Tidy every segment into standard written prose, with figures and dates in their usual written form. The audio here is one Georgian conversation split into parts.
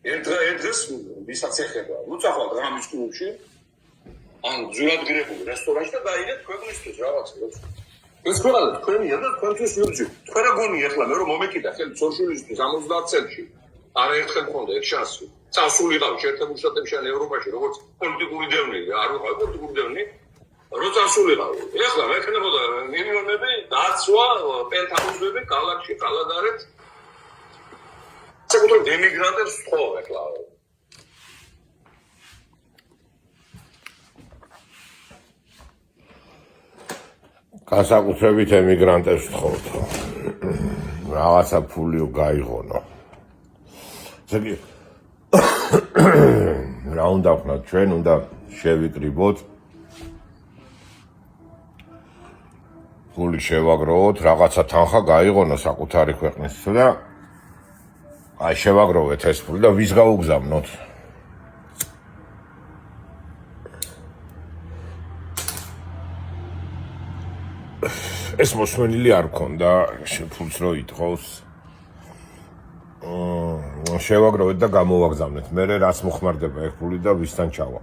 ერთ-დღეს ვისაც ეხება, უწახავთ რამის კლუბში, ან ძულად გირებული რესტორანში და დაიდეთ ქვეყნისთვის რაღაცა. ეს ყველა თქვენია და თქვენთვის ვიძი. თქვენ რა გონი ახლა მე რომ მომეკიდა ხელი სოციალისტის 70 წელში. არა ერთხელ მქონდა ეს შანსი. წასულიყავ შეერთებულ შტატებში ან ევროპაში როგორც პოლიტიკური დევნილი, არ ვიყავ პოლიტიკური დევნილი. რო წასულიყავ. ეხლა მექნებოდა მილიონები დაცვა, პენტჰაუსები, კალაკში, კალადარეთ. საკუთარ ემიგრანტებს ვთხოვ ეხლა. განსაკუთრებით ემიგრანტებს ვთხოვთ. რაღაცა ფულიო გაიღონო. ზეგი რა უნდა ვქნათ, ჩვენ უნდა შევიკრიბოთ, ფული შევაგროვოთ, რაღაცა თანხა გაიღონო საკუთარი ქვეყნისთვის და აი შევაგროვეთ ეს ფული და ვის გავუგზავნოთ? ეს მოსმენილი არ გქონდა, ფულს რო იტყოს. შევაგროვეთ და გამოვაგზავნეთ. მე რაც მოხმარდება ეს ფული და ვისთან ჩავა.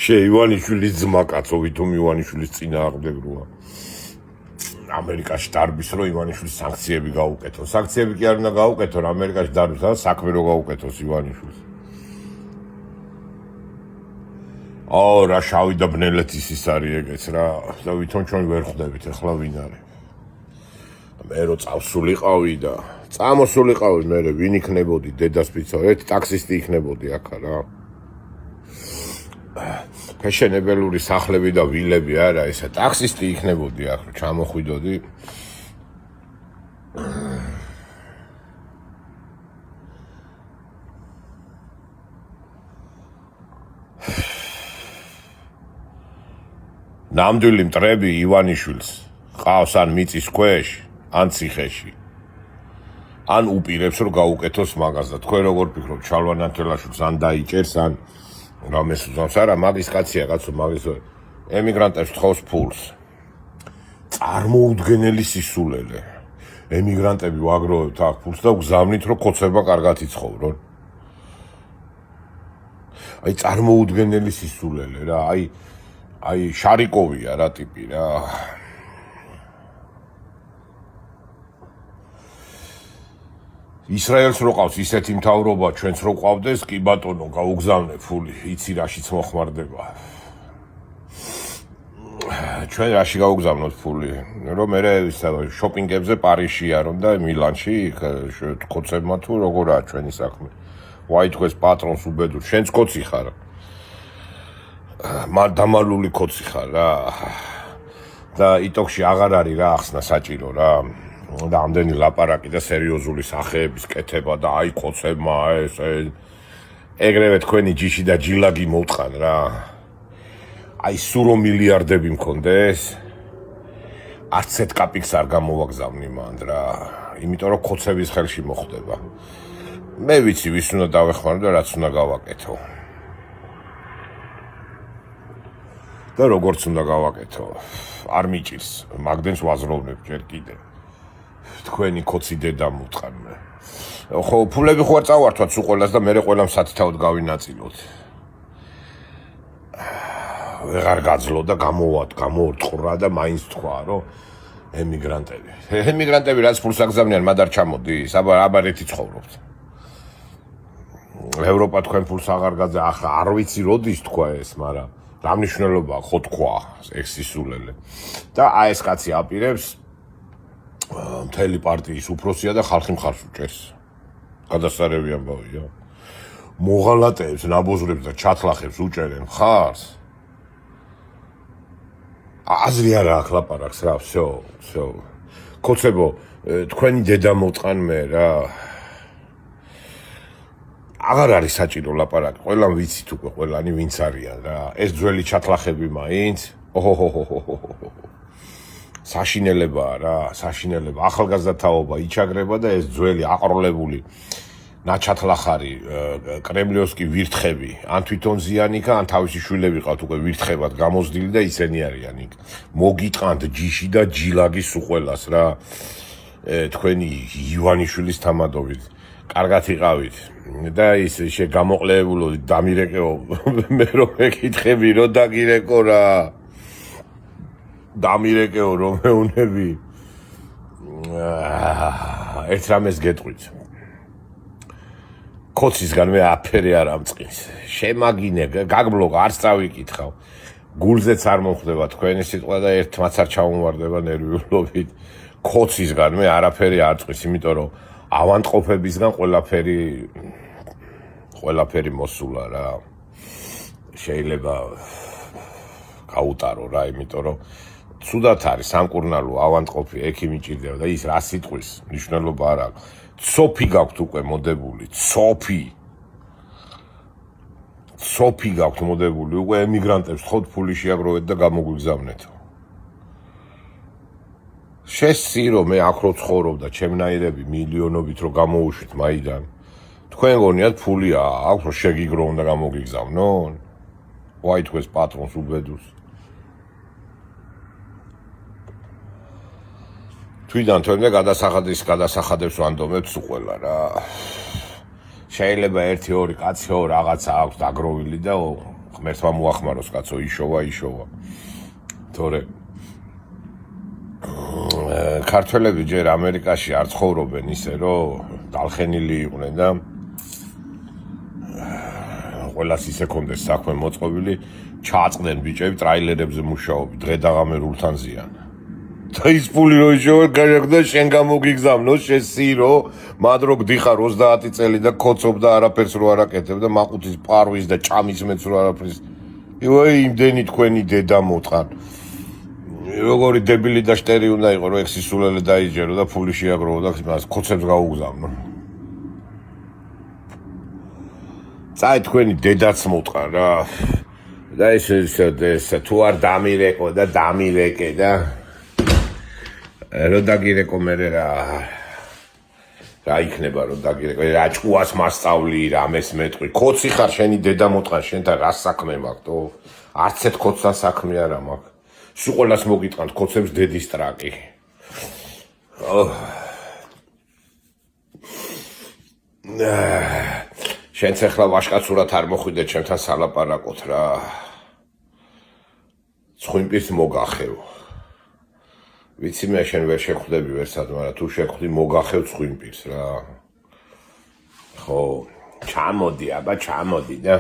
ივანიშვილის ძმა კაცო, ვითომ ივანიშვილის წინააღმდეგროა. ამერიკაში დარბის რომ ივანიშვილის სანქციები გაუკეთოს. სანქციები კი არ უნდა გაუკეთონ ამერიკაში დარბის, და საქმე რო გაუკეთოს ივანიშვილს. რა შავი და ბნელეთის ის არის ეგეც რა და ვითომ ჩვენ ვერ ხვდებით ახლა ვინ არის. მე რო წავსულიყავი და წამოსულიყავი მე ვინ იქნებოდი დედას პიცა ერთ ტაქსისტი იქნებოდი აქა რა. ფეშენებელური სახლები და ვილები არა ესა ტაქსისტი იქნებოდი აქ რო ჩამოხვიდოდი. ნამდვილი მტრები ივანიშვილს ყავს ან მიწის ქვეშ, ან ციხეში. ან უპირებს რომ გაუკეთოს მაგას და თქვენ როგორ ფიქრობთ, შალვა ნათელაშვილს ან დაიჭერს, ან რამეს უძავს, არა, მაგის კაცია, კაცო, მაგის ემიგრანტებს თხოვს ფულს. წარმოუდგენელი სისულელე. ემიგრანტები ვაგროვებთ აქ ფულს და გზავნით, რომ ხოცება კარგად იცხოვრონ. აი წარმოუდგენელი სისულელე რა, აი შარიკოვია რა ტიპი რა. ისრაელს რო ყავს ისეთი მთავრობა, ჩვენც რო ყავდეს, კი ბატონო, გაუგზავნე ფული, იცი რაშიც მოხმარდება. ჩვენ რაში გაუგზავნოთ ფული, რომ მე შოპინგებზე პარიზში არო და მილანში, ხოცებმა თუ როგორაა ჩვენი საქმე. ვაი თქვენს პატრონს უბედურ, შენც კოცი ხარ. დამალული კოცი ხარ რა. და იტოქში აღარ არის რა ახსნა საჭირო რა. და ამდენი ლაპარაკი და სერიოზული სახეების კეთება და აი კოცებმა ეს ეგრევე თქვენი ჯიში და ჯილაგი მოვტყან რა. აი სურო მილიარდები მქონდეს. არც ერთ კაპიკს არ გამოვაგზავნი მანდ რა. იმიტომ რომ კოცების ხელში მოხდება. მე ვიცი ვის უნდა დავეხმარო და რაც უნდა გავაკეთო. და როგორც უნდა გავაკეთო. არ მიჭირს, მაგდენს ვაზროვნებ ჯერ კიდე. თქვენი კოცი დედა მუტყან მე. ხო, ფულები ხო არ წავართვათ სულ ყველას და მე ყველამ სათითაოდ გავინაწილოთ. ვეღარ გაძლო და გამოვორტყვრა და მაინც თქვა რომ ემიგრანტები რაც ფულს აგზავნიან, მათ არ ჩამოდის, აბა ერთი ცხოვრობთ. ევროპა თქვენ ფულს აღარ გაძა, ახლა არ ვიცი როდის თქვა ეს, მაგრამ რა მნიშვნელობაა ხო თქვა ეს სისულელე. და აი ეს კაცი აპირებს მთელი პარტიის უფროსია და ხალხი მხარს უჭერს. გადასარევი ამბავია. მოღალატეებს, ნაბოზრებს და ჩათლახებს უჭერენ მხარს. აზრი არა აქ ლაპარაკს რა, всё. კოცებო, თქვენი დედა მოვტყან მე რა. აღარ არის საჭირო ლაპარაკი, ყველამ ვიცით უკვე ყველანი ვინც არიან რა. ეს ძველი ჩათლახები მაინც. საშინელებაა რა, საშინელება. ახალგაზრდა თაობა იჩაგრება და ეს ძველი აყროლებული ნაჩათლახარი კრემლიოვსკი ვირთხები ან თვითონ ზიანიკა ან თავისი შვილები ყავთ უკვე ვირთხებად გამოზდილი და ისენი არიან იქ მოგიტყანთ ჯიში და ჯილაგის უყველას რა თქვენი ივანიშვილის თამადობით კარგად იყავით და ის შეგამოყლებულო დამირეკეო მე რომ მეკითხები რომ დაგირეკო რა დამირეკეო რომ მეუნები ერთ რამეს გეტყვით კოცისგან მე აფერი არ ამწყის შემაგინე გაგბლოკ არც წავიკითხავ გულზეც არ მომხდება თქვენი სიტყვა და ერთმაც არ ჩავმოვარდება ნერვიულობით კოცისგან მე არაფერი არ წყვის იმიტომ რომ ავანტყოფებისგან ყველაფერი მოსულა რა შეიძლება გაუტარო რა იმიტომ რომ ცუდად არის სამკურნალო ავანტყოფი ექი მიჭირდება და ის რა სიტყვის მნიშვნელობა არ აქვს ცოფი გაქვთ უკვე მოდებული ცოფი გაქვთ მოდებული უკვე ემიგრანტებს ხოთ ფული შეაგროვეთ და გამოგვიგზავნეთო შესწირო მე აქ რო ცხოვრობ და ჩემნაირები მილიონობით რო გამოუშვით მაიდან თქვენ გონიათ ფულია აქვს რომ შეგიგროვონ და გამოგიგზავნონ ვაი თქვენს პატრონს უბედურს თვიდან თორმე გადასახადებს ვანდომებს უყველა რა შეიძლება 1-2 კაცო რაღაცა აქვს დაგროვილი და ღმერთმა მოახმაროს კაცო იშოვა თორე ქართველები ჯერ ამერიკაში არ ცხოვრობენ ისე რომ დალხენილი იყვნენ და ყველას ისე კონდეს საქმე მოწყობილი ჩააწყდნენ ბიჭები ტრაილერებზე მუშაობი დღე და ღამე რულთან ზიან და ის ფული რო იშოვა გაიგდა შენ გამოგიგზავნო შესირო მადრო გდიხარ 30 წელი და ქოცობ და არაფერს რო არაკეთებ და მაყუთის პარვის და ჭამის მეც რო არაფერს ივაი იმდენი თქვენი დედა მოტყან როგორი დებილი და შტერი უნდა იყო რომ ექსისულელე დაიჯერო და ფული შეაგროვო და მას ქოცებს გაუგზავნო წაი თქვენი დედაც მოტყან რა და ეს თუ არ დამირეკო და დამირეკე და რო დაგირეკო მე რა იქნება რომ დაგირეკო რა ჭკუას მასწავლი რამეს მეტყვი ქოცი ხარ შენი დედა მოტყან შენთან რა საქმე მაქვს არც ერთ ქოცთან საქმე არა მაქვს სულ ყველას მოგიტყანთ ქოცებს დედის ტრაკი შენც ახლა ვაშკაცურად არ მოხვიდე ჩემთან სალაპარაკოთ რა ცხვიმპირს მოგახევ ვიცი მე შენ ვერ შეხვდები ვერსად მაგრამ თუ შეხვდი მოგახევ ცხვიმპირს რა ხო ჩამოდი აბა ჩამოდი და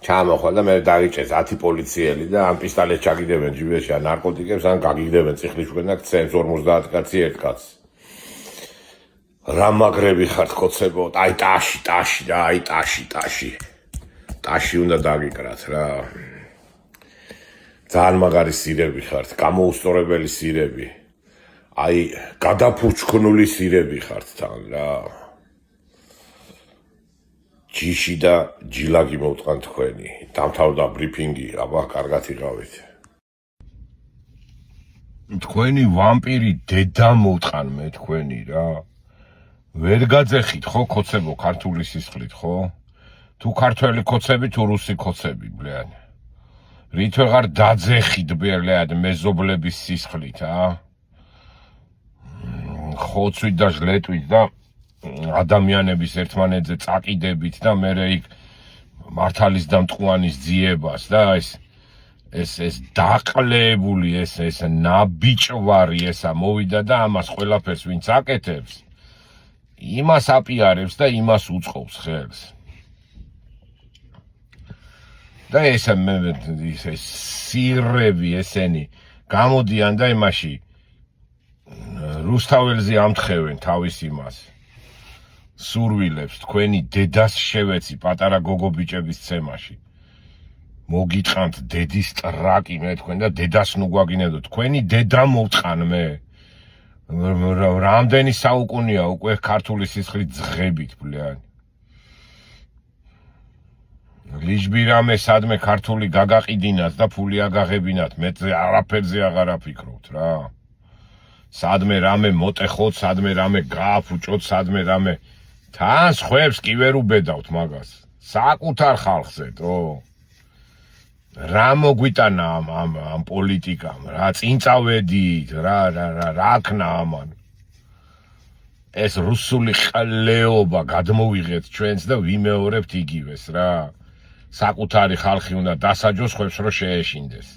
ჩამოხვალ და მე დაგიჭეს 10 პოლიციელი და ამ პისტოლეტს ჩაგიდებენ ჯიბეში ან ნარკოტიკებს ან გაგიგდებენ ციხლისკენ და ქცევს 50 კაცი ერთ კაცს რა მაგრები ხართ ქოცებო აი ტაში და აი ტაში უნდა დაგიკრათ რა ძალიან მაგარი სირები ხართ გამოუსწორებელი სირები აი გადაფურჩქნული სირები ხართ თან რა ჯიში და ჯილაგი მოვტყან თქვენი დამთავრდა ბრიფინგი აბა კარგად იყავით თქვენი ვამპირი დედა მოვტყან მე თქვენი რა ვერ გაძეხით ხო ქოცებო ქართული სისხლით ხო თუ ქართველი ქოცები თუ რუსი ქოცები ბლიანი რით ვეღარ დაძეხით ბლიანი მეზობლების სისხლით ხოცვით და ჟლეტვით და ადამიანების ერთმანეთზე წაკიდებით და მერე იქ მართალის და მტყუანის ძიებას და ეს დაყლებული ეს ნაბიჭვარი ესა მოვიდა და ამას ყველაფერს ვინც აკეთებს იმას აპიარებს და იმას უწყობს ხელს და ეს სირები ესენი გამოდიან და იმაში რუსთაველზე ამთხევენ თავის იმას სურვილებს თქვენი დედას შევეცი პატარა გოგო ბიჭების ცემაში მოგიტყანთ დედის ტრაკი მე თქვენ და დედას ნუ გვაგინებდო თქვენი დედა მოვტყან მე რამდენი საუკუნეა უკვე ქართული სისხლით ძღებით ბლიანი ლიჟბირამე სადმე ქართული გაგაყიდინათ და ფული აგაღებინათ მე არაფერზე აღარ აფიქრობთ რა სადმე რამე მოტეხოთ სადმე რამე გააფუჭოთ სადმე რამე თან სხვებს კი ვერ უბედავთ მაგას. საკუთარ ხალხზეთო. რა მოგვიტანა ამ პოლიტიკამ, რა წინ წავედით, რა ქნა ამან. ეს რუსული ყლეობა გადმოვიღეთ ჩვენს და ვიმეორებთ იგივეს რა. საკუთარი ხალხი უნდა დასაჯოს ხვებს რომ შეეშინდეს.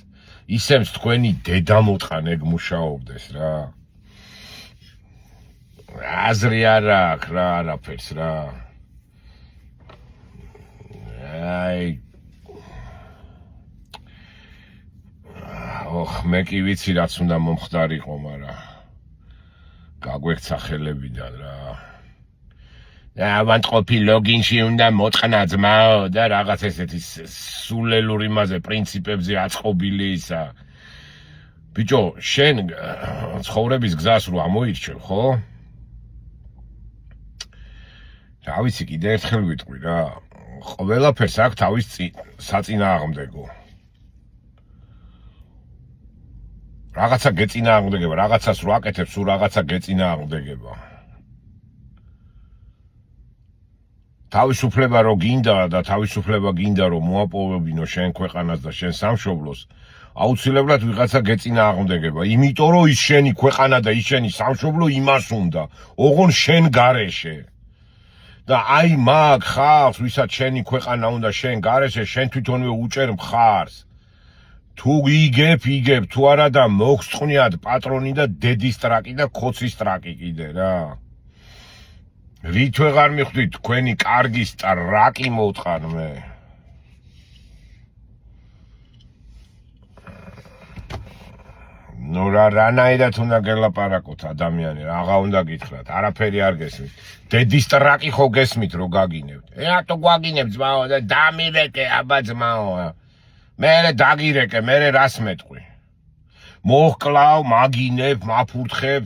ისემს თქვენი დედამოწყან ეგ მუშაობდეს რა. აზრი არ აქვს რა არაფერს რა. მე კი ვიცი რაც უნდა მომხდარიყო, მაგრამ გაგვექცა ხელებიდან რა. ავანტყოფი ლოგინში უნდა მოწყნა ძმაო და რაღაც ესეთი სულელურ იმაზე პრინციპებზე აწყობილი ისა. ბიჭო, შენ ცხოვრების გზას რო ამოირჩევ, ხო? რა ვიცი, კიდე ერთხელ ვიტყვი რა. ყველაფერს აქვს თავის საწინააღმდეგო. რაღაცა გეწინააღმდეგება, რაღაცას რო აკეთებს, სულ რაღაცა გეწინააღმდეგება. თავისუფლება რო გინდა და თავისუფლება გინდა რომ მოაპოვებინო შენ ქვეყანას და შენ სამშობლოს, აუცილებლად ვიღაცა გეწინააღმდეგება. იმიტომ რომ ის შენი ქვეყანა და ის შენი სამშობლო იმას უნდა, ოღონ შენ გარეშე. და აი მაგ ხალხს, ვისაც შენი ქვეყანა უნდა შენ გარეშე, შენ თვითონვე უჭერ მხარს. თუ იგებ, თუ არა და მოგწყვნიათ პატრონი და დედის ტრაკი და ქოცის ტრაკი კიდე რა. რით ვეღარ მიხვდით თქვენი კარგი ტრაკი მოვტყან მე. ნუ რანაირად უნდა გელაპარაკოთ ადამიანი, რაღა უნდა გითხრათ, არაფერი არ გესმით. დედის ტრაკი ხო გესმით რო გაგინებთ. რატო გვაგინებთ ძმაო და დამირეკე აბა ძმაო. მერე დაგირეკე, მერე რას მეტყვი. მოჰკლავ, მაგინებ, მაფურთხებ,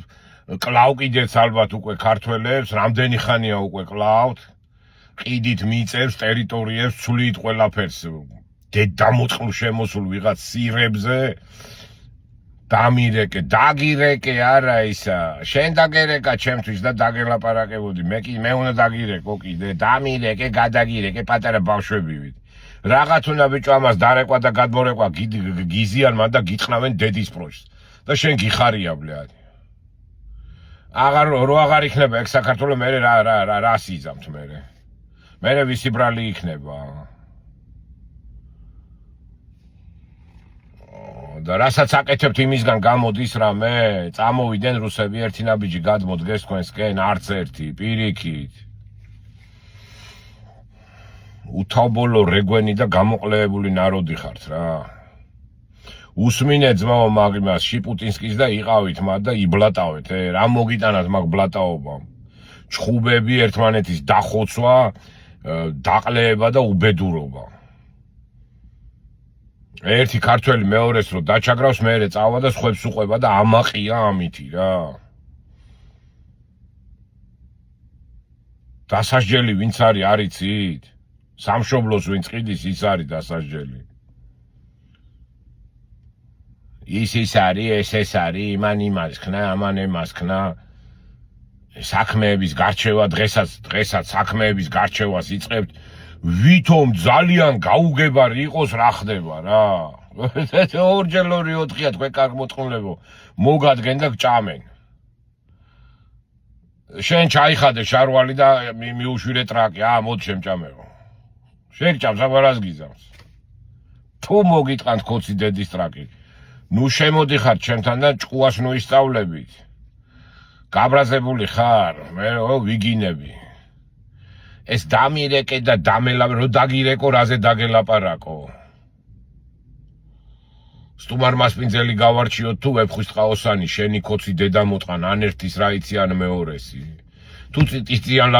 კლავ კიდეც ალბათ უკვე ქართველებს, რამდენი ხანია უკვე კლავთ. ყიდით მიწებს, ტერიტორიებს, ცვლით ყველაფერს. დედამოწყლ შემოსულ ვიღაც სირებზე. დამირეკე, დაგირეკე არა ისა. შენ დაგერეკა ჩემთვის და დაგელაპარაკებოდი. მე უნდა დაგირეკო კიდე. დამირეკე, გადაგირეკე პატარა ბავშვებივით. რაღაც უნდა ბიჭო ამას დარეკვა და გადმორეკვა გიზიანმა და გიტყნავენ დედის პროჟს. და შენ გიხარია ბლად. აღარ იქნება ეგ საქართველო მერე რა სიზამთ მერე. მერე ვისი ბრალი იქნება. და რასაც აკეთებთ იმისგან გამოდის რამე, წამოვიდნენ რუსები ერთი ნაბიჯი გადმოდგეს თქვენსკენ, არც ერთი, პირიქით. უთავბოლო რეგვენი და გამოყლეებული ნაროდი ხართ რა. უსმინე ძმაო მაგ შიპუტინსკის და იყავით მათ და იბლატავეთ, რა მოგიტანათ მაგ ბლატაობამ. ჩხუბები ერთმანეთის დახოცვა, დაყლეება და უბედურობა. ერთი ქართველი მეორეს რო დაჩაგრავს, მერე წავა და სხვებს უყვება და ამაყია ამითი რა. დასასჯელი ვინც არის არიცით? სამშობლოს ვინც ყიდის ის არის დასასჯელი. ის არის, ეს არის, იმას ხნა, ამან ემას ხნა. საქმეების გარჩევა დღესაც საქმეების გარჩევას იწყებთ. ვითომ ძალიან გაუგებარი იყოს რა ხდება რა. ორჯერ 2-4-ია თქვენ კარგ მოწყმლებო. მოგადგენ და გჭამენ. შენ ჩაიხადე შარვალი და მიუშვირე ტრაკი, მოდი შემჭამეო. შეგჭამს აბარას გიზამს. თუ მოგიტყანთ ქოცი დედის ტრაკი. ნუ შემოდიხარ ჩემთან და ჭკუას ნუ ისწავლებით. გაბრაზებული ხარ, მე ვიგინები. ეს დამირეკე და დამელავე, რო დაგირეკო, რაზე დაგელაპარაკო. სტუმარ მასპინძელი გავარჩიოთ თუ ვეფხვის ტყაოსანი, შენი ქოცი დედა მოტყან, ან ერთის რა იცი, ან მეორესი. თუ წიწიან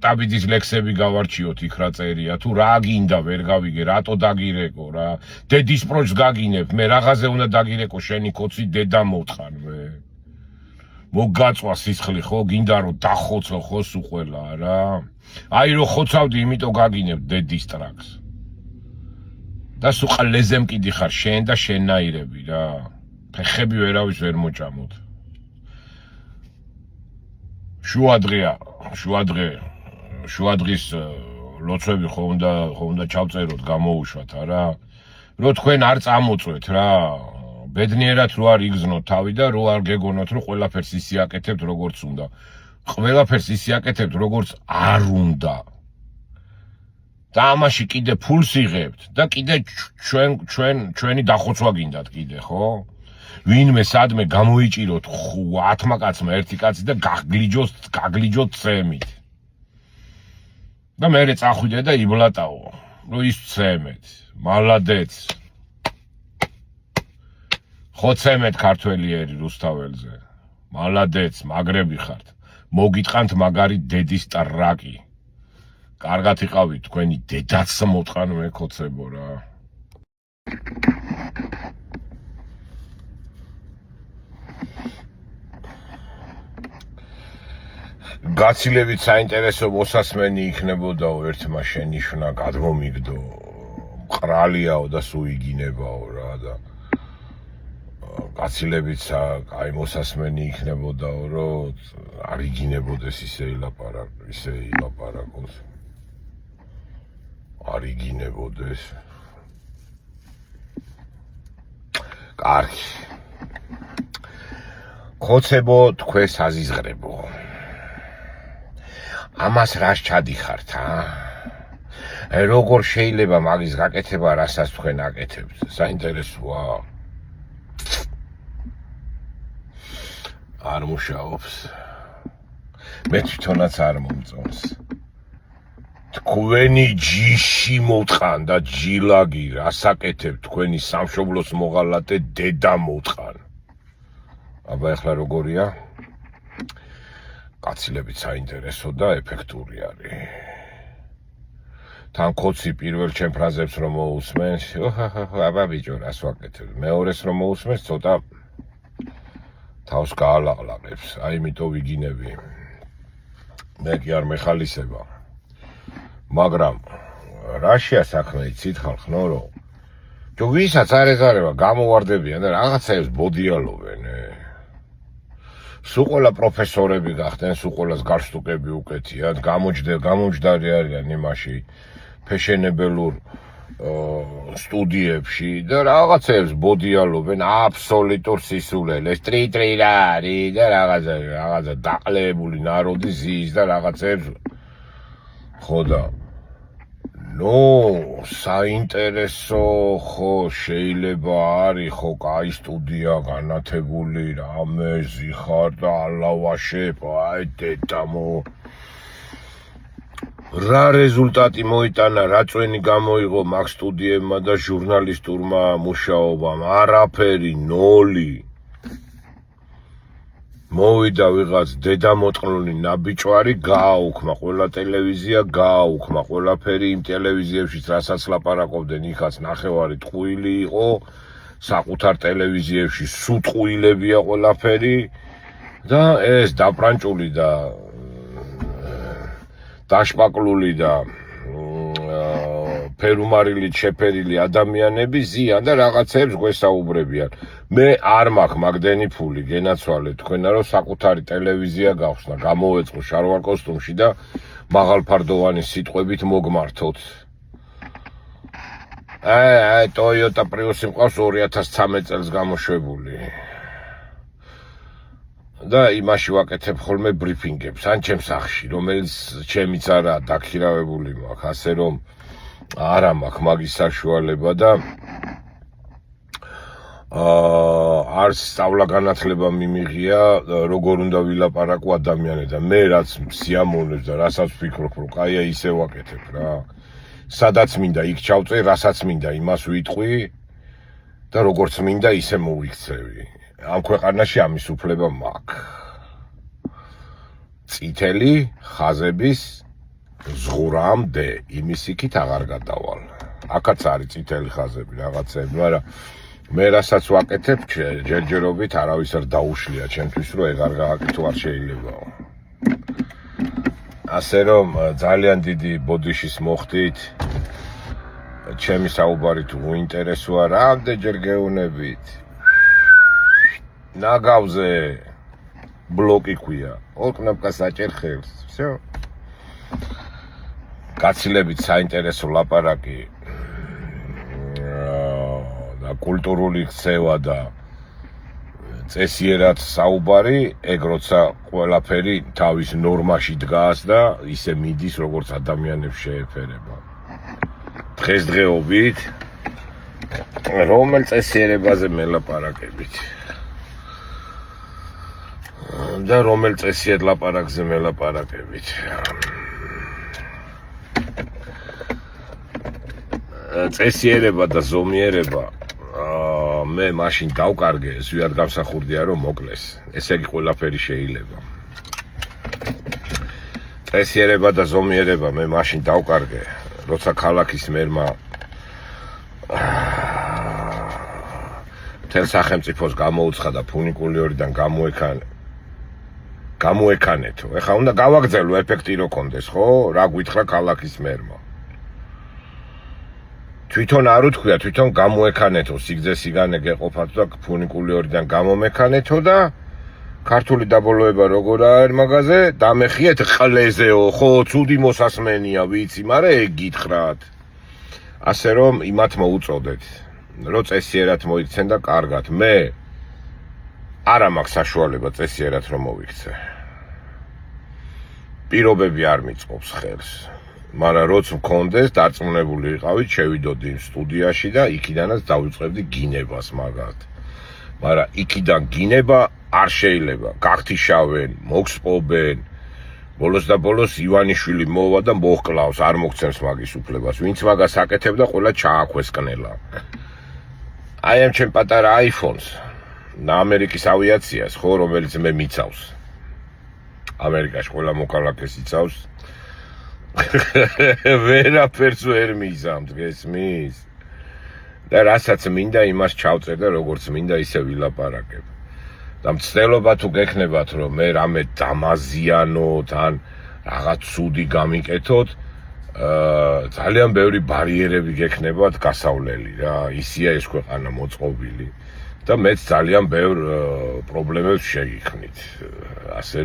ტაბიძის ლექსები გავარჩიოთ იქ რა წერია, თუ რა გინდა ვერ გავიგე, რატო დაგირეკო რა. დედის პროჯს გაგინებ, მე რაღაცე უნდა დაგირეკო, შენი ქოცი დედა მოტყან მე. მოგაწვა სისხლი ხო, გინდა რომ დახოცო ხო სულ ყველა რა. აი რო ხოცავდი, იმიტომ გაგინებ დედის ტრაკს. და სულ ყლეზე მკიდი ხარ შენ და შენნაირები რა. ფეხები ვერავის ვერ მოჭამოთ. შუადღე შუადღის ლოცვები ხო უნდა ჩავწეროთ, გამოუშვათ არა? Რო თქვენ არ წამოწვეთ რა. ბედნიერად რო არ იგზნოთ თავი და რო არ გეგონოთ რომ ყველაფერს ისე აკეთებთ როგორც უნდა. ყველაფერს ისე აკეთებთ როგორც არ უნდა. და ამაში კიდე ფულს იღებთ და კიდე ჩვენი დახოცვა გინდათ კიდე, ხო? ვინმე სადმე გამოიჭიროთ 10 კაცმა ერთი კაცი და გაგლიჯოთ წემით. და მერე წახვიდე და იბლატაო, რომ ის წემეთ. მალადეც. ხოცემეთ ქართველიერი რუსთაველზე. მალადეც, მაგრები ხართ. მოგიტყანთ მაგარი დედის ტრაკი. კარგად იყავით, თქვენი დედაც მოტყან მეკოცებო რა. გაცილებით საინტერესო მოსასმენი იქნებოდაო ერთმა შენიშვნა გადმომიგდო. მყრალიაო და სუიგინებაო რა და გაცილებით აი მოსასმენი იქნებოდაო რომ არ იგინებოდეს ისე ილაპარაკოს. არ იგინებოდეს. კარგი. ხოცებო თქვენს აზიზღრებო. ამას რას ჩადიხართ, როგორ შეიძლება მაგის გაკეთება, რასაც თქვენ აკეთებთ? საინტერესოა. არ მუშაობს. მე თვითონაც არ მომწონს. თქვენი ჯიში მოტყან და ჯილაგი რას აკეთებთ? თქვენი სამშობლოს მოღალატე დედა მოტყან. აბა ეხლა როგორია? გაცილებით საინტერესო და ეფექტური არის. თან ხოცი პირველ ჩემ ფრაზებს რომ მოусმენს, აბა ბიჭო რას ვაკეთებ? მეორეს რომ მოусმენს, ცოტა თავს გაალაყლაყებს. აი იმიტომ ვიგინები. მე კი არ მეხალისება. მაგრამ რაშია საქმე იცით ხალხო რომ ჯო ვისაც არ ეზარება გამოვარდებიან და რაღაცაებს ბოდიალობენ. სულ ყველა პროფესორები გახდნენ, სულ ყველას გარშტუკები უკეთიათ, გამოჯდარი არიან იმაში ფეშენებელურ სტუდიებში და რაღაცებს ბოდიალობენ აბსოლუტურ სისულელეს, ტრიტრი რა არის და რაღაცა დაყლებული ნაროდი ზის და რაღაცებს ხო და საინტერესო ხო შეიძლება არის ხო კაი სტუდია განათებული რამე ზიხარ და ალავაშებ აი დედამო რა რეზულტატი მოიტანა რა წვენი გამოიღო მაგ სტუდიებმა და ჟურნალისტურმა მუშაობამ არაფერი ნოლი მოვიდა ვიღაც დედამოტყლული ნაბიჭვარი გააუქმა ყველა ტელევიზია გააუქმა ყველაფერი იმ ტელევიზიებშიც რასაც ლაპარაკობდნენ იქაც ნახევარი ტყუილი იყო საკუთარ ტელევიზიებში სუტყუილებია ყველაფერი და ეს დაპრანჭული და დაშპაკლული და ფერუმარილით შეფერილი ადამიანები ზიან და რაღაცებს გვესაუბრებიან. მე არ მაქვს მაგდენი ფული, გენაცვალეთ თქვენა რომ საკუთარი ტელევიზია გავხსნა, გამოვეწყო შარვალ კოსტუმში და მაღალფარდოვანი სიტყვებით მოგმართოთ. აი, Toyota Prius-ი მყავს 2013 წელს გამოშვებული. და იმაში ვაკეთებ ხოლმე ბრიფინგებს, ან ჩემს სახლში, რომელიც ჩემიც არაა დაქირავებული მაქვს, ასე რომ არა მაქვს მაგის საშუალება და არც სწავლა-განათლება მიმიღია, როგორ უნდა ვილაპარაკო ადამიანებთან. მე რაც სიამოვნებს და რასაც ვფიქრობ, რომ კაია ისე ვაკეთებ რა. სადაც მინდა იქ ჩავწერ, რასაც მინდა იმას ვიტყვი და როგორც მინდა ისე მოვიქცევი. ამ ქვეყანაში ამის უფლება მაქვს. წითელი ხაზების ზღურამდე იმის იქით აღარ გადავალ. აქაც არის წითელი ხაზები რაღაცები, მაგრამ მე რასაც ვაკეთებ, ჯერჯერობით არავის არ დაუშლია ჩემთვის, რომ ეგ არ გააკეთო არ შეიძლებაო. ასე რომ ძალიან დიდი ბოდიშის მოხდით. ჩემი საუბარი თუ უინტერესოა, რამდენჯერ გეუნებით. ნაგავზე ბლოკი ქვია. ორ კნოპკას აჭერ ხელს. всё. გაცილებით საინტერესო ლაპარაკი და კულტურული ქცევა და წესიერად საუბარი, ეგ როცა ყველაფერი თავის ნორმაში დგას და ისე მიდის, როგორც ადამიანებს შეეფერება. დღესდღეობით რომელ წესიერებაზე მელაპარაკებით და რომელ წესიერ ლაპარაკზე მელაპარაკებით. წესიერება და ზომიერება მე მაშინ დავკარგე, ზვიად გამსახურდია რომ მოკლეს. ესე იგი ყველაფერი შეიძლება. წესიერება და ზომიერება მე მაშინ დავკარგე, როცა ქალაქის მერმა მთელ სახელმწიფოს გამოუცხადა ფუნიკული ორიდან გამოექანეთო. ეხლა უნდა გავაგრძელო ეფექტი რო კონდეს, ხო? რა გვითხრა ქალაქის მერმა. თვითონ არ უთქვია, თვითონ გამოექანეთო, სიგრძე სიგანე გეყოფათ და ფუნიკული ორიდან გამომექანეთო და ქართული დაბოლოება როგორაა ერთ მაგაზე, დამეხიეთ ყლეზეო, ხო, ცუდი მოსასმენია, ვიცი, მაგრამ ეგ გითხრათ. ასე რომ იმათ მოუწოდეთ, რომ წესიერად მოიქცენ და კარგად. მე არა მაქვს საშუალება წესიერად რომ მოვიქცე. პირობები არ მიწყობს ხელს. მაგრამ როც მქონდეს, დარწმუნებული ვიყავით, შევიდოდი სტუდიაში და იქიდანაც დავიწყებდი გინებას მაგათ. მაგრამ იქიდან გინება არ შეიძლება. გახთიშავენ, მოგსპობენ. ბოლოს და ბოლოს ივანიშვილი მოვა და მოჰკლავს, არ მოგცემს მაგის უფლებას. ვინც მაგას აკეთებდა, ყველა ჩააქვესკნელა. აი ამ ჩემ პატარა iPhone-ს და ამერიკის ავიაციას, ხო, რომელიც მე მიცავს. ამერიკაში ყველა მოქალაქეს იცავს. ვერაფერს ვერ მიზამთ, გესმის? და რასაც მინდა, იმას ჩავწერ და როგორც მინდა, ისე ვილაპარაკებ. და მცდელობა თუ გექნებათ, რომ მე რამე დამაზიანოთ, ან რაღაც ცუდი გამიკეთოთ, ძალიან ბევრი ბარიერები გექნებათ გასავლელი რა. ისია ეს ქვეყანა მოწყობილი და მეც ძალიან ბევრ პრობლემებს შეგიქმნით. ასე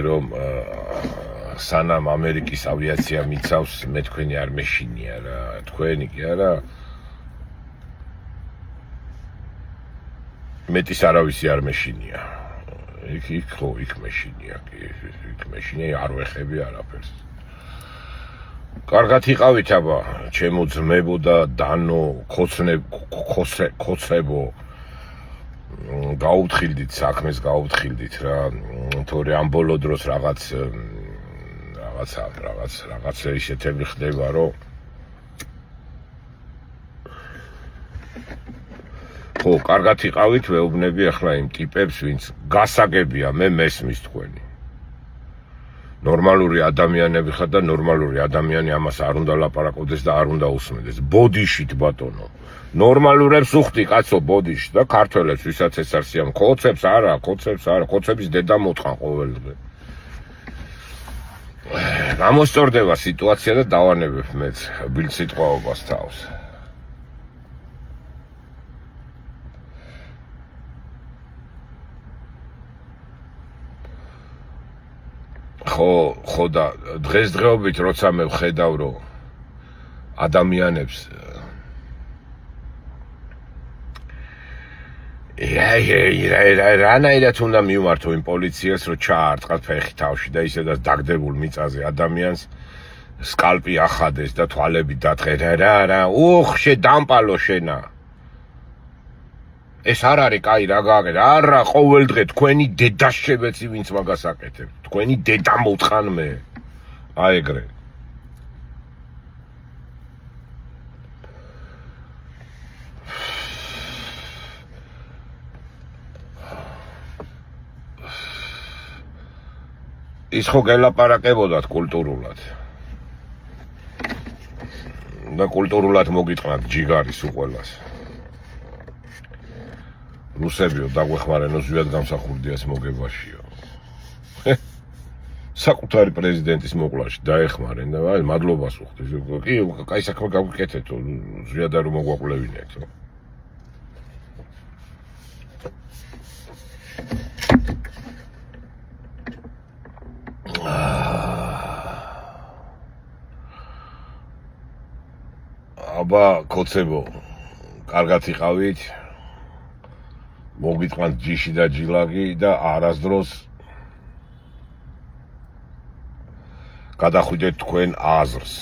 რომ სანამ ამერიკის ავიაცია მიცავს, მე თქვენი არ მეშინია რა. თქვენი კი არა. მეტის არავისი არ მეშინია. იქ მეშინია კი. იქ მეშინია, არ ვეხები არაფერს. კარგად იყავით აბა, ჩემო ძმებო და დანო, ქოცრებო. გაუფრთხილდით საქმეს, გაუფრთხილდით რა. თორე ამ ბოლო დროს რაღაც ისეთები ხდება, რომ ხო, კარგად იყავით, ვეუბნები ახლა იმ ტიპებს, ვინც გასაგებია, მე მესმის თქვენი. ნორმალური ადამიანები ხარ და ნორმალური ადამიანი ამას არ უნდა ლაპარაკობდეს და არ უნდა უსმენდეს. ბოდიშით ბატონო. ნორმალურებს უხდი კაცო ბოდიში და ქართველებს ვისაც ეს არსიან კოცებს არა, კოცების დედა მოთხან ყოველდღე. გამოსწორდება სიტუაცია და დავანებებ მეც ბილსიტყვაობას თავს. ხო და დღესდღეობით როცა მე ვხედავ რომ ადამიანებს რანაირად უნდა მივმართო იმ პოლიციას, რომ ჩაარტყათ ფეხი თავში და ისედაც დაგდებულ მიწაზე ადამიანს სკალპი ახადეს და თვალები დათხრა რა, შედამპალო შენა. ეს არ არის კაი რა გააკეთე. არა, ყოველდღე თქვენი დედა შევეცი, ვინც მაგას აკეთებს. თქვენი დედა მოთხან მე. აი ეგრე. ის ხო გელაპარაკებოდათ კულტურულად. და კულტურულად მოგიტყნათ ჯიგარის უყველას. რუსებიო დაგვეხმარენო ზვიად გამსახურდიას მოგებაშიო. საკუთარი პრეზიდენტის მოკლაში დაეხმარენ და აი მადლობას უხდით. კი, კაი საქმე გავუკეთეთო, ზვიად არ მოგვაყვლევინეთო. აბა კოცებო კარგად იყავით მოგიტყვანთ ჯიში და ჯილაგი და არასდროს გადახვიდეთ თქვენ აზრს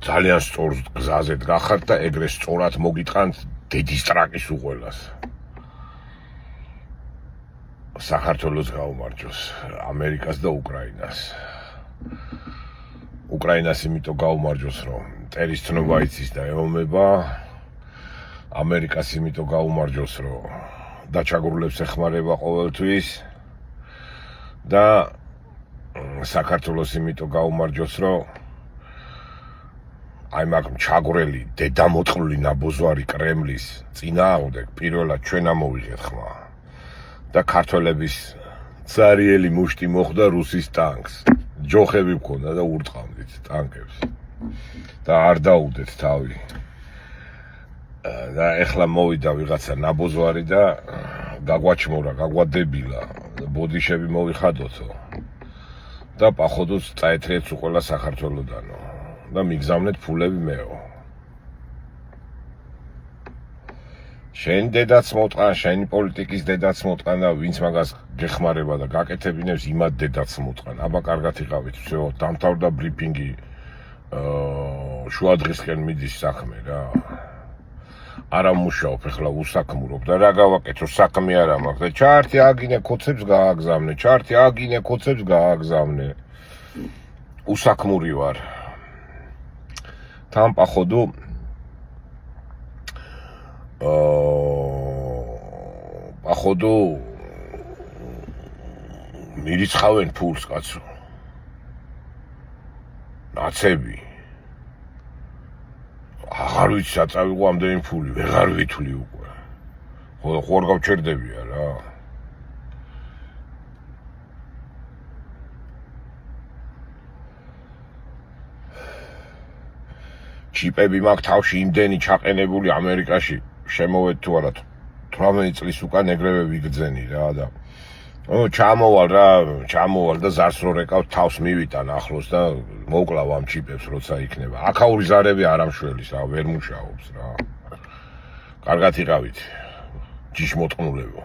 ძალიან სწორ გზაზე გახართ და ეგრე სწორად მოგიტყანთ დედის ტრაკის უყველას საქართველოს გაუმარჯოს ამერიკას და უკრაინას უკრაინას იმიტომ გაუმარჯოს რომ მტერის ცნობა იცის და ეომება ამერიკას იმიტომ გაუმარჯოს რომ დაჩაგრულებს ეხმარება ყოველთვის და საქართველოს იმიტომ გაუმარჯოს რომ აი მაგ ჩაგვრელი დედამოწყვლული ნაბოზვარი კრემლის წინააღმდეგ პირველად ჩვენ ამოვიღეთ ხმა და ქართველების цаრიელი მუშტი მოხვდა რუსის ტანკს ჯოხები მქონდა და ურტყამდით ტანკებს და არ დაუდეთ თავი და ეხლა მოვიდა ვიღაცა ნაბოზვარი და გაგვაჩმორა გაგვადებილა ბოდიშები მოვიხადოთო და პაходოც წაეთრიეთ უყველა საქართველოდანო და მიგზავნეთ ფულები მეო შენ დედაც მოტყან შენი პოლიტიკის დედაც მოტყან და ვინც მაგას გეხმარება და გაკეთებინებს იმად დედაც მოტყან აბა კარგად იყავით всё დამთავრდა ბრიფინგი შუადღისკენ მიდის საქმე რა არა მუშაობ ეხლა უსაქმურობ და რა გავაკეთო საქმე არა მაქვს და ჩარტი აგინე კოცებს გააგზავნე ჩარტი აგინე კოცებს გააგზავნე უსაქმური ვარ თან პაходу პაходу მირიცხავენ ფულს კაცო ნაცები აღარ ვიცი საწავიღო ამდენი ფული ვეღარ ვითვლი უკვე ხوار გავჩერდებია რა ჩიპები მაქვს თავში იმდენი ჩაყენებული ამერიკაში შემოვედ თუ არა 18 წლის უკან ეგრევე ვიგძენი რა და ჩამოვალ და ზარს რო რეკავ თავს მივიტან ახლოს და მოკლავ ამ ჩიპებს როცა იქნება აქაური ზარები არ ამშველის რა ვერ მუშაობს რა კარგად იყავით ჯიშ მოტყნულებო